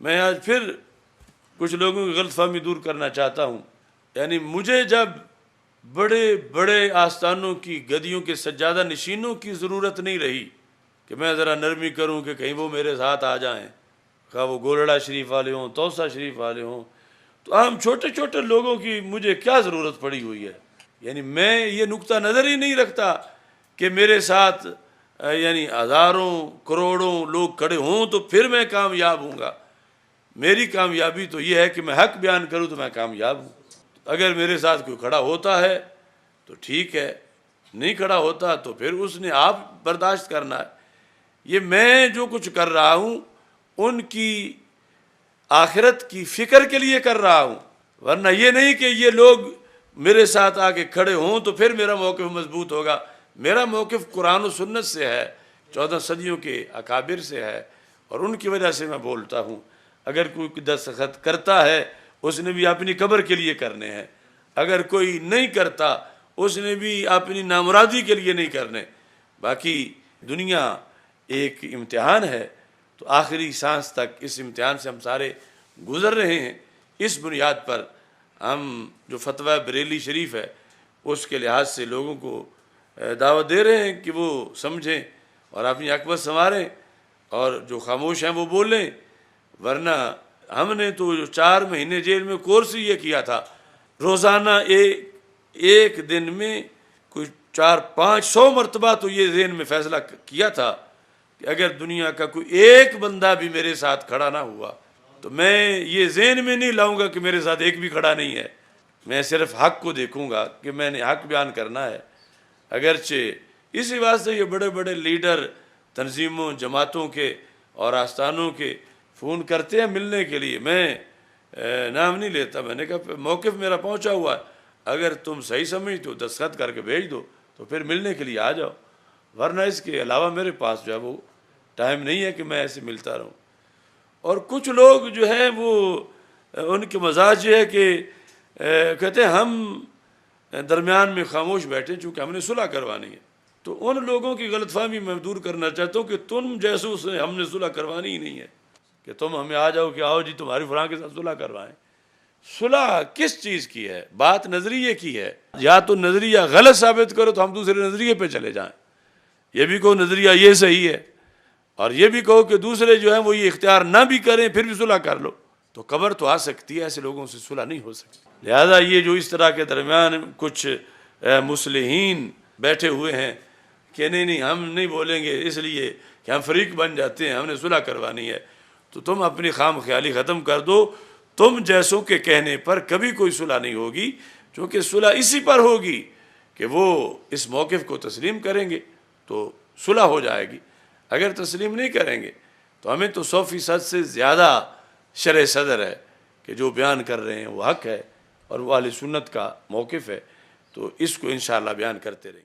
میں آج پھر کچھ لوگوں کی غلط فہمی دور کرنا چاہتا ہوں. یعنی مجھے جب بڑے بڑے آستانوں کی گدیوں کے سجادہ نشینوں کی ضرورت نہیں رہی کہ میں ذرا نرمی کروں کہ کہیں وہ میرے ساتھ آ جائیں، خواہ وہ گولڑا شریف والے ہوں، توسا شریف والے ہوں، تو ہم چھوٹے چھوٹے لوگوں کی مجھے کیا ضرورت پڑی ہوئی ہے. یعنی میں یہ نقطہ نظر ہی نہیں رکھتا کہ میرے ساتھ یعنی ہزاروں کروڑوں لوگ کھڑے ہوں تو پھر میں کامیاب ہوں گا. میری کامیابی تو یہ ہے کہ میں حق بیان کروں تو میں کامیاب ہوں. اگر میرے ساتھ کوئی کھڑا ہوتا ہے تو ٹھیک ہے، نہیں کھڑا ہوتا تو پھر اس نے آپ برداشت کرنا ہے. یہ میں جو کچھ کر رہا ہوں ان کی آخرت کی فکر کے لیے کر رہا ہوں، ورنہ یہ نہیں کہ یہ لوگ میرے ساتھ آ کے کھڑے ہوں تو پھر میرا موقف مضبوط ہوگا. میرا موقف قرآن و سنت سے ہے، 14 صدیوں کے اکابر سے ہے، اور ان کی وجہ سے میں بولتا ہوں. اگر کوئی دستخط کرتا ہے اس نے بھی اپنی قبر کے لیے کرنے ہیں، اگر کوئی نہیں کرتا اس نے بھی اپنی نامرادی کے لیے نہیں کرنے. باقی دنیا ایک امتحان ہے، تو آخری سانس تک اس امتحان سے ہم سارے گزر رہے ہیں. اس بنیاد پر ہم جو فتویٰ بریلی شریف ہے اس کے لحاظ سے لوگوں کو دعوت دے رہے ہیں کہ وہ سمجھیں اور اپنی عقبت سنواریں، اور جو خاموش ہیں وہ بولیں. ورنہ ہم نے تو جو 4 مہینے جیل میں کورس یہ کیا تھا، روزانہ ایک دن میں کوئی 400-500 مرتبہ تو یہ ذہن میں فیصلہ کیا تھا کہ اگر دنیا کا کوئی ایک بندہ بھی میرے ساتھ کھڑا نہ ہوا تو میں یہ ذہن میں نہیں لاؤں گا کہ میرے ساتھ ایک بھی کھڑا نہیں ہے. میں صرف حق کو دیکھوں گا کہ میں نے حق بیان کرنا ہے. اگرچہ اسی واسطے یہ بڑے بڑے لیڈر تنظیموں جماعتوں کے اور آستانوں کے فون کرتے ہیں ملنے کے لیے، میں نام نہیں لیتا. میں نے کہا موقف میرا پہنچا ہوا ہے، اگر تم صحیح سمجھتے ہو دستخط کر کے بھیج دو تو پھر ملنے کے لیے آ جاؤ، ورنہ اس کے علاوہ میرے پاس جو ہے وہ ٹائم نہیں ہے کہ میں ایسے ملتا رہوں. اور کچھ لوگ جو ہیں وہ ان کے مزاج یہ ہے کہ کہتے ہیں ہم درمیان میں خاموش بیٹھے چونکہ ہم نے صلح کروانی ہے. تو ان لوگوں کی غلط فہمی میں دور کرنا چاہتا ہوں کہ تم جیسوں سے ہم نے صلح کروانی ہی نہیں ہے کہ تم ہمیں آ جاؤ کہ آؤ جی تمہاری فلاں کے ساتھ صلح کروائیں. صلح کس چیز کی ہے؟ بات نظریے کی ہے. یا تو نظریہ غلط ثابت کرو تو ہم دوسرے نظریے پہ چلے جائیں، یہ بھی کہو نظریہ یہ صحیح ہے، اور یہ بھی کہو کہ دوسرے جو ہیں وہ یہ اختیار نہ بھی کریں پھر بھی صلح کر لو، تو قبر تو آ سکتی ہے. ایسے لوگوں سے صلح نہیں ہو سکتی. لہذا یہ جو اس طرح کے درمیان کچھ مصلحین بیٹھے ہوئے ہیں کہ نہیں ہم نہیں بولیں گے اس لیے کہ ہم فریق بن جاتے ہیں، ہم نے صلح کروانی ہے، تو تم اپنی خام خیالی ختم کر دو. تم جیسوں کے کہنے پر کبھی کوئی صلح نہیں ہوگی، چونکہ صلح اسی پر ہوگی کہ وہ اس موقف کو تسلیم کریں گے تو صلح ہو جائے گی. اگر تسلیم نہیں کریں گے تو ہمیں تو 100% سے زیادہ شرح صدر ہے کہ جو بیان کر رہے ہیں وہ حق ہے اور وہ اہل سنت کا موقف ہے، تو اس کو انشاءاللہ بیان کرتے رہیں گے.